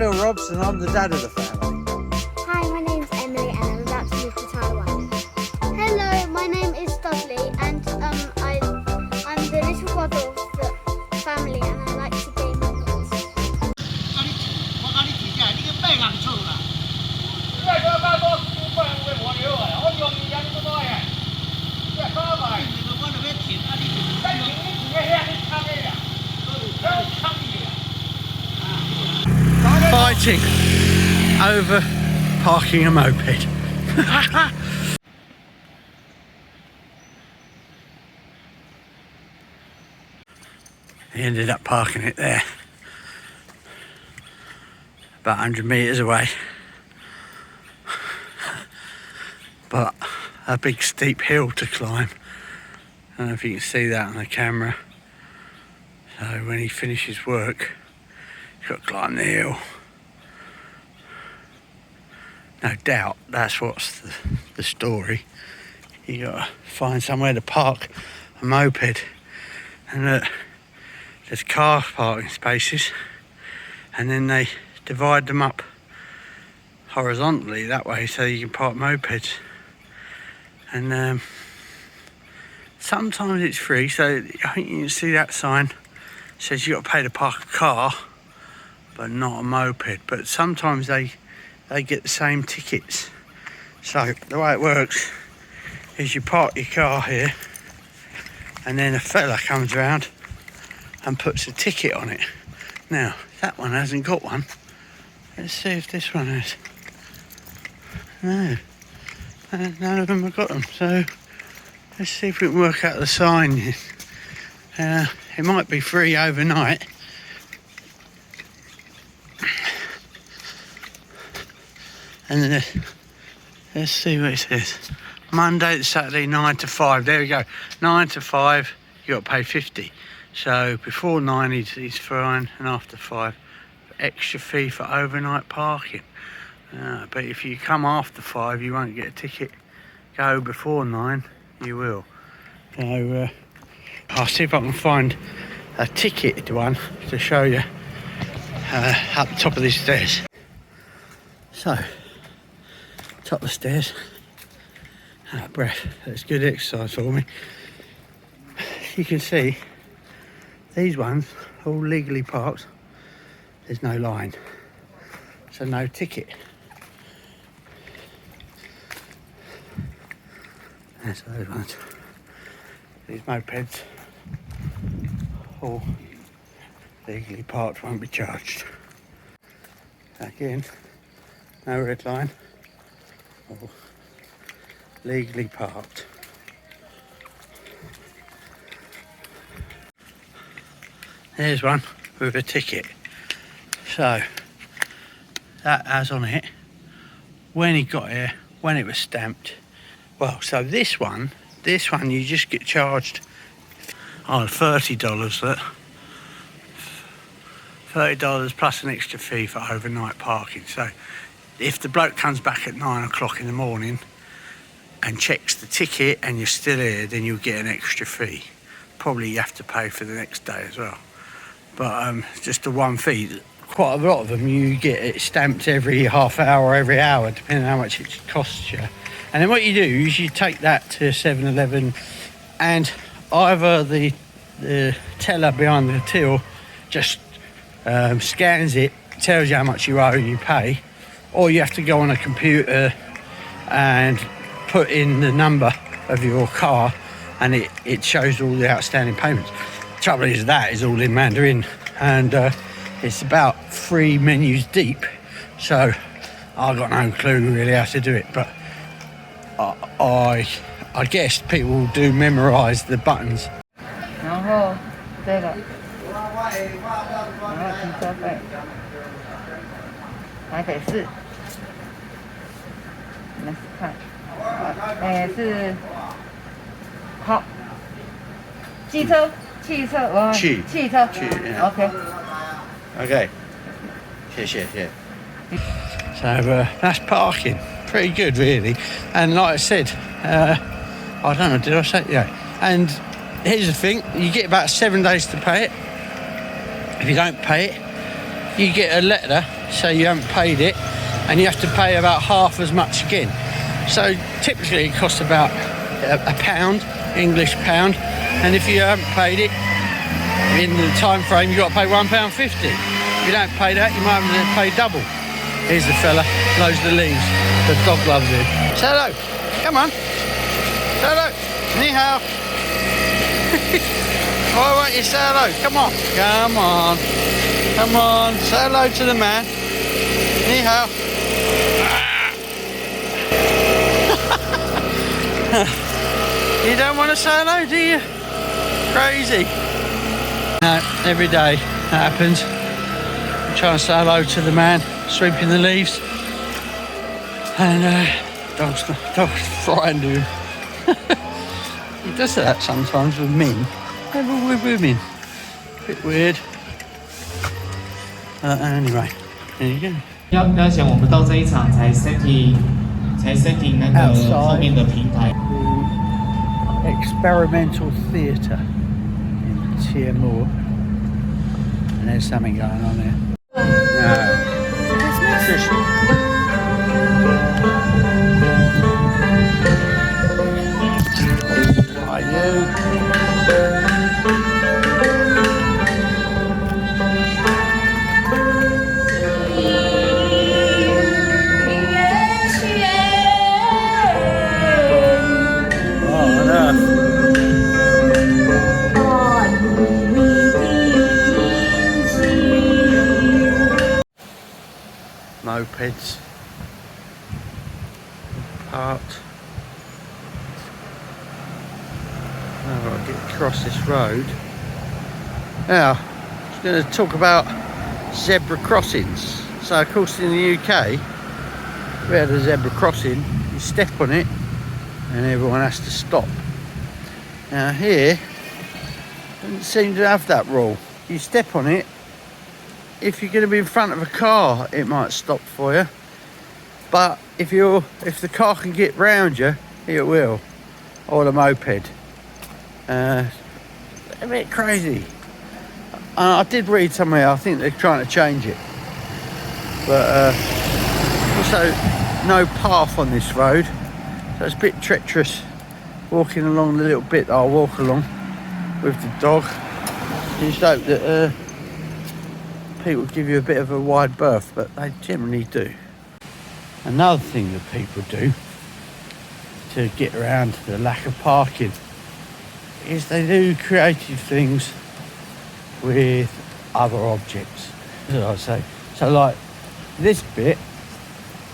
Phil Robson. I'm the dad of the family. Hi, my name's Emily and I'm about to move to Taiwan. Hello, my name is Dudley and I'm the little brother of the family and I like to game on it. Fighting over parking a moped. He ended up parking it there, about 100 metres away, but a big steep hill to climb. I don't know if you can see that on the camera. So when he finishes work, he's got to climb the hill. No doubt that's what's the story. You got to find somewhere to park a moped, and there's car parking spaces, and then they divide them up horizontally that way so you can park mopeds. And sometimes it's free, so I think you can see that sign. It says you got to pay to park a car, but not a moped. But sometimes they get the same tickets. So the way it works is you park your car here, and then a fella comes around and puts a ticket on it. Now that one hasn't got one. Let's see if this one has. No, none of them have got them. So let's see if we can work out the sign. It might be free overnight. And then let's see what it says. Monday to Saturday, 9 to 5. There we go. 9 to 5, you got to pay 50. So before 9 he's fine, and after 5, extra fee for overnight parking. But if you come after 5, you won't get a ticket. Go before 9, you will. So I'll see if I can find a ticketed one to show you up the top of these stairs. So, top of the stairs. Out of breath. That's good exercise for me. You can see these ones all legally parked. There's no line, so no ticket. There's those ones. These mopeds, all legally parked, won't be charged. Again, no red line, all legally parked. There's one with a ticket. So that has on it when he got here, when it was stamped. Well, so this one you just get charged $30 that. $30 plus an extra fee for overnight parking. So if the bloke comes back at 9 o'clock in the morning and checks the ticket and you're still here, then you'll get an extra fee. Probably you have to pay for the next day as well. But just the one fee. Quite a lot of them you get it stamped every half hour or every hour, depending on how much it costs you. And then what you do is you take that to 7-Eleven, and either the teller behind the till just scans it, tells you how much you owe and you pay, or you have to go on a computer and put in the number of your car, and it shows all the outstanding payments. The trouble is that is all in Mandarin, and it's about 3 menus deep, so I've got no clue really how to do it, but I guess people do memorise the buttons. 然后这个，然后停车费，台北市，你们看，是好，汽车，汽车 ，OK。 Okay. Yeah. So that's parking. Pretty good, really. And like I said, I don't know, did I say? Yeah. And here's the thing: you get about 7 days to pay it. If you don't pay it, you get a letter so you haven't paid it, and you have to pay about half as much again. So typically it costs about a pound, English pound, and if you haven't paid it in the time frame, you've got to pay £1.50. If you don't pay that, you might have to pay double. Here's the fella, blows the leaves. The dog loves him. Say hello. Come on. Say hello. Ni hao. Why won't you say hello? Come on. Come on. Come on. Say hello to the man. Ni hao. You don't want to say hello, do you? Crazy. No, every day that happens. I'm trying to say hello to the man sweeping the leaves, and dog's frightened of him. He does that sometimes with men, never with women. Bit weird. Anyway, there you go. 要想我们到这一场才 setting 那个后面的平台。 Experimental theatre in Timor, and there's something going on there. Are you? Mopeds parked. Now I've got to get across this road. Now, I was going to talk about zebra crossings. So, of course, in the UK, we had a zebra crossing. You step on it, and everyone has to stop. Now here, doesn't seem to have that rule. You step on it. If you're going to be in front of a car, it might stop for you. But if the car can get round you, it will. Or the moped. A bit crazy. I did read somewhere, I think they're trying to change it. But also, no path on this road. So it's a bit treacherous walking along the little bit that I'll walk along with the dog. You just hope that people give you a bit of a wide berth, but they generally do. Another thing that people do to get around the lack of parking is they do creative things with other objects, as I say. So like this bit,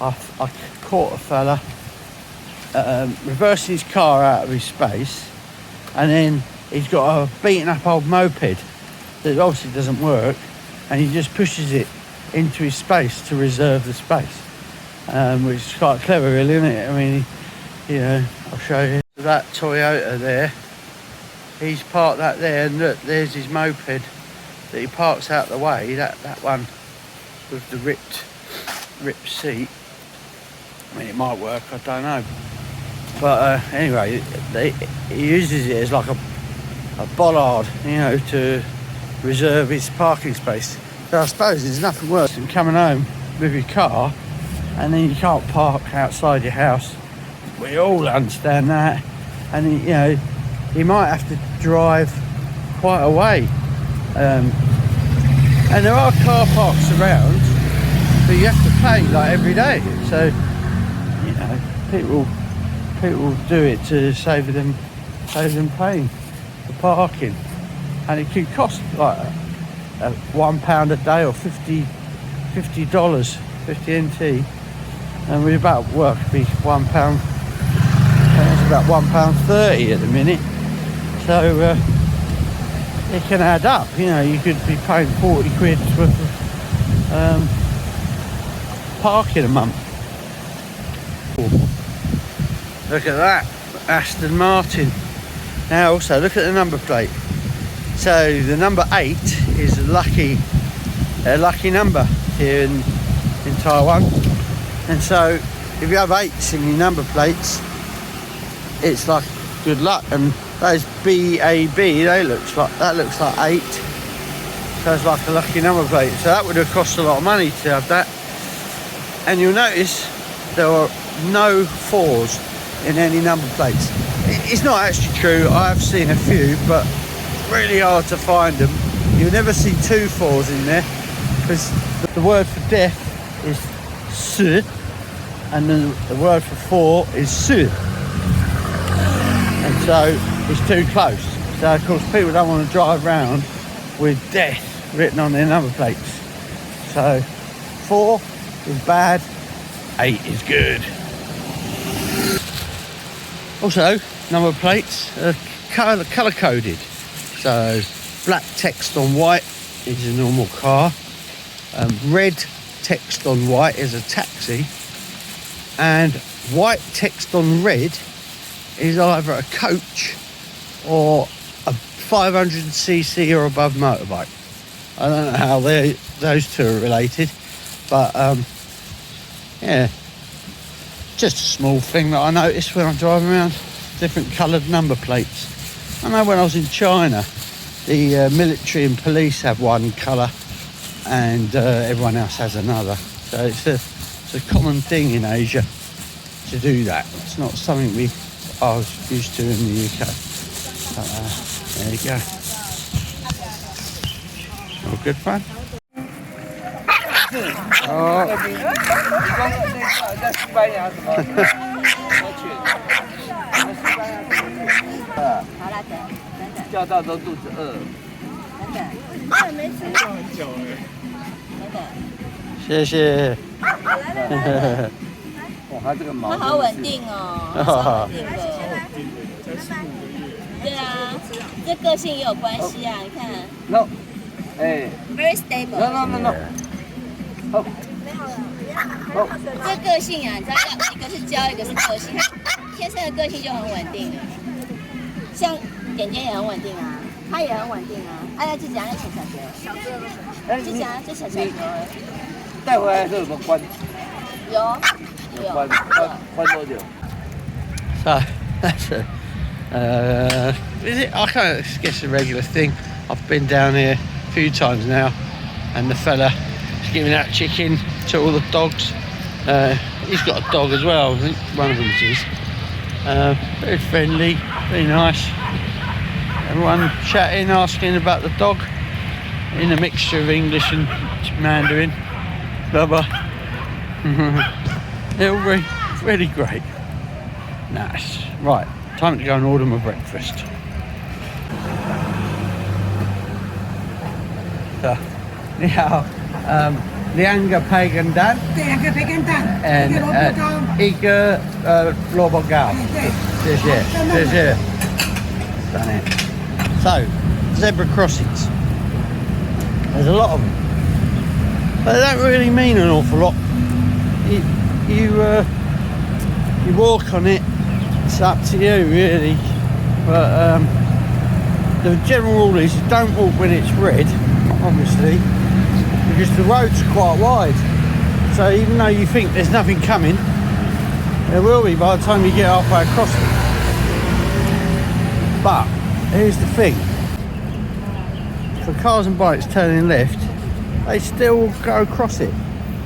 I caught a fella reversing his car out of his space, and then he's got a beaten up old moped that obviously doesn't work, and he just pushes it into his space to reserve the space, which is quite clever really, isn't it? I mean, you know, I'll show you. That Toyota there, he's parked that there, and look, there's his moped that he parks out the way, that one with the ripped seat. I mean, it might work, I don't know. But anyway, he uses it as like a bollard, you know, to reserve his parking space. So I suppose there's nothing worse than coming home with your car and then you can't park outside your house. We all understand that. And you know, you might have to drive quite a way. And there are car parks around, but you have to pay like every day. So, you know, people do it to save them paying for parking. And it could cost like £1 a day or $50, 50 NT, and we're about work be £1. It's about £1.30 at the minute. So it can add up. You know, you could be paying 40 quid worth of parking a month. Look at that, Aston Martin. Now also look at the number plate. So the number 8 is a lucky number here in Taiwan, and so if you have 8s in your number plates, it's like good luck. And those BAB, that looks like 8. So So it's like a lucky number plate. So that would have cost a lot of money to have that. And you'll notice there are no 4s in any number plates. It's not actually true. I have seen a few, but really hard to find them. You'll never see 2 4s in there, because the word for death is su, and then the word for 4 is su. And so it's too close. So of course people don't want to drive around with death written on their number plates. So 4 is bad, 8 is good. Also, number plates are colour coded. So black text on white is a normal car. Red text on white is a taxi. And white text on red is either a coach or a 500cc or above motorbike. I don't know how those two are related, but yeah, just a small thing that I noticed when I'm driving around, different coloured number plates. I know when I was in China, the military and police have one colour and everyone else has another. So it's a common thing in Asia to do that. It's not something I was used to in the UK. But, there you go. All good fun. Oh. 叫到都肚子饿。谢谢。哇，它这个毛它好稳定哦，超稳定的。对啊，这个性也有关系啊，你看。No， 哎。Very stable。No。好。这个性啊，你知道，一个是教，一个是个性。天生的个性就很稳定，像点点也很稳定啊，它也很稳定啊。哎呀，就讲那小小的，就讲这小小的。带回来是有没有关？有。关多久？ So that's is it? I guess a regular thing. I've been down here a few times now, and the fella is giving out chicken to all the dogs. He's got a dog as well. I think one of them is his. Very friendly, very nice. Everyone chatting, asking about the dog in a mixture of English and Mandarin. Blah blah. They're all really great. Nice. Right, time to go and order my breakfast. So, ni hao, lianga pagan dan and iga lobo gao. This here. Done it. So, zebra crossings. There's a lot of them, but they don't really mean an awful lot. You walk on it, it's up to you really, but the general rule is you don't walk when it's red, obviously, because the roads are quite wide, so even though you think there's nothing coming, there will be by the time you get halfway across it. But here's the thing, for cars and bikes turning left, they still go across it.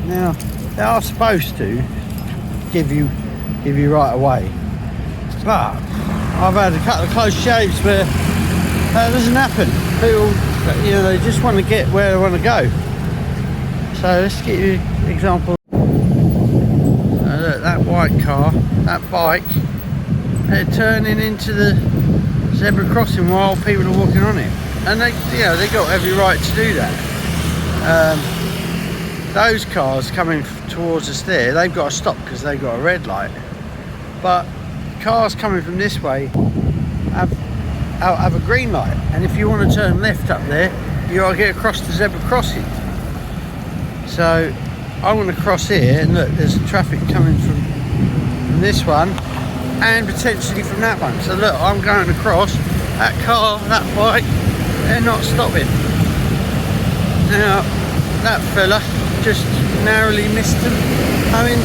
Now they are supposed to give you right away, but I've had a couple of close shaves where that doesn't happen. People, they just want to get where they want to go. So let's give you an example. Look, that white car, that bike, they're turning into the zebra crossing while people are walking on it, and they got every right to do that. Those cars coming towards us there, they've got to stop because they've got a red light. But cars coming from this way have a green light. And if you want to turn left up there, you got to get across the zebra crossing. So I want to cross here, and look, there's traffic coming from this one and potentially from that one. So look, I'm going across. That car, that bike, they're not stopping. Now, that fella just narrowly missed them. I mean,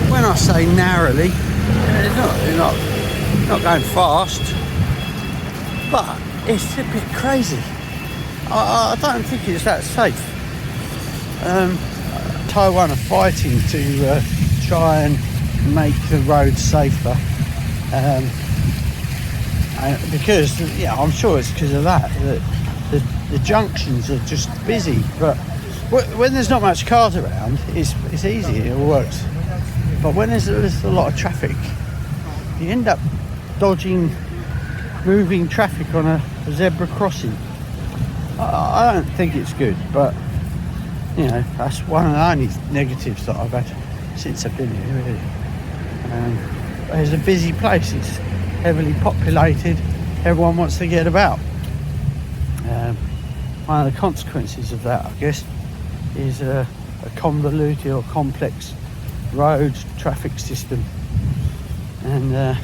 when I say narrowly, they're not going fast, but it's a bit crazy. I don't think it's that safe. Taiwan are fighting to try and make the roads safer. Because, yeah, I'm sure it's because of that the junctions are just busy. But when there's not much cars around, it's easy, it works. But when there's a lot of traffic, you end up dodging moving traffic on a zebra crossing. I don't think it's good, but you know, that's one of the only negatives that I've had since I've been here, really. It's a busy place, it's heavily populated, everyone wants to get about. One of the consequences of that, I guess, is a convoluted or complex road traffic system. And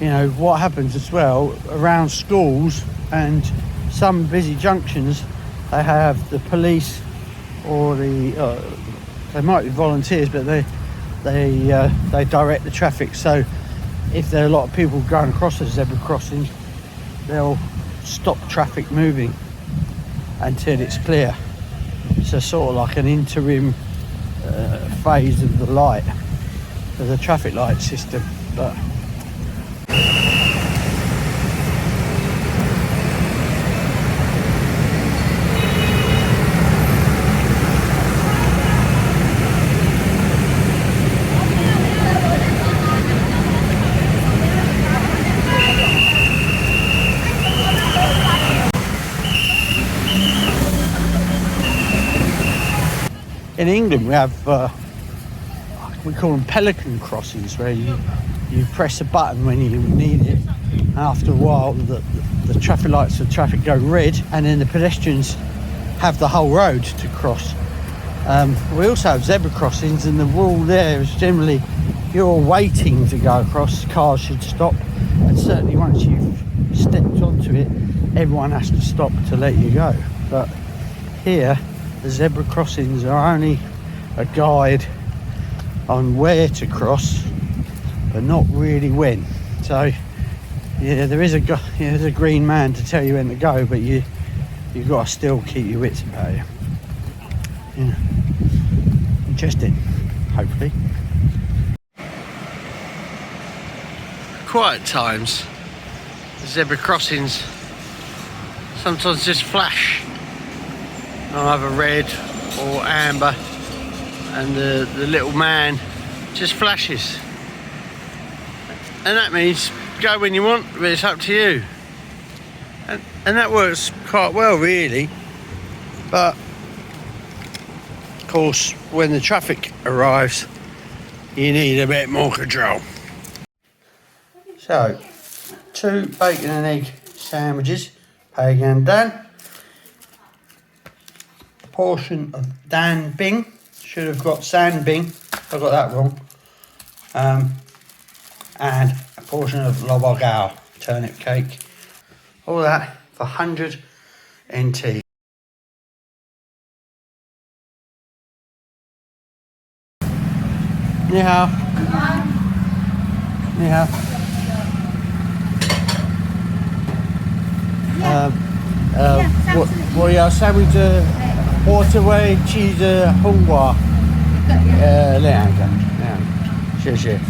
you know, what happens as well around schools and some busy junctions, they have the police or they might be volunteers, but they direct the traffic. So if there are a lot of people going across the zebra crossing, they'll stop traffic moving until it's clear. So sort of like an interim phase of the light, of the traffic light system. But in England we have we call them pelican crossings, where you press a button when you need it, and after a while the traffic lights of traffic go red, and then the pedestrians have the whole road to cross. We also have zebra crossings, and the rule there is generally if you're waiting to go across, cars should stop, and certainly once you've stepped onto it, everyone has to stop to let you go. But here the zebra crossings are only a guide on where to cross, but not really when. So yeah, there's a green man to tell you when to go, but you've got to still keep your wits about you. Yeah. Interesting, hopefully. Quiet times, zebra crossings sometimes just flash, either red or amber, and the little man just flashes, and that means go when you want, but it's up to you, and that works quite well, really. But of course, when the traffic arrives, you need a bit more control. So 2 bacon and egg sandwiches, Peg and Dan. A portion of Dan Bing, should have got San Bing, I got that wrong. And a portion of lobogao, turnip cake. All that for 100 NT. Ni hao. Ni hao.我要sandwich waterway cheese 红瓜两个，谢谢。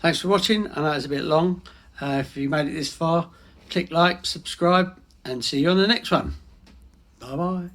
Thanks for watching. I know it's a bit long. If you made it this far, click like, subscribe, and see you on the next one. Bye bye.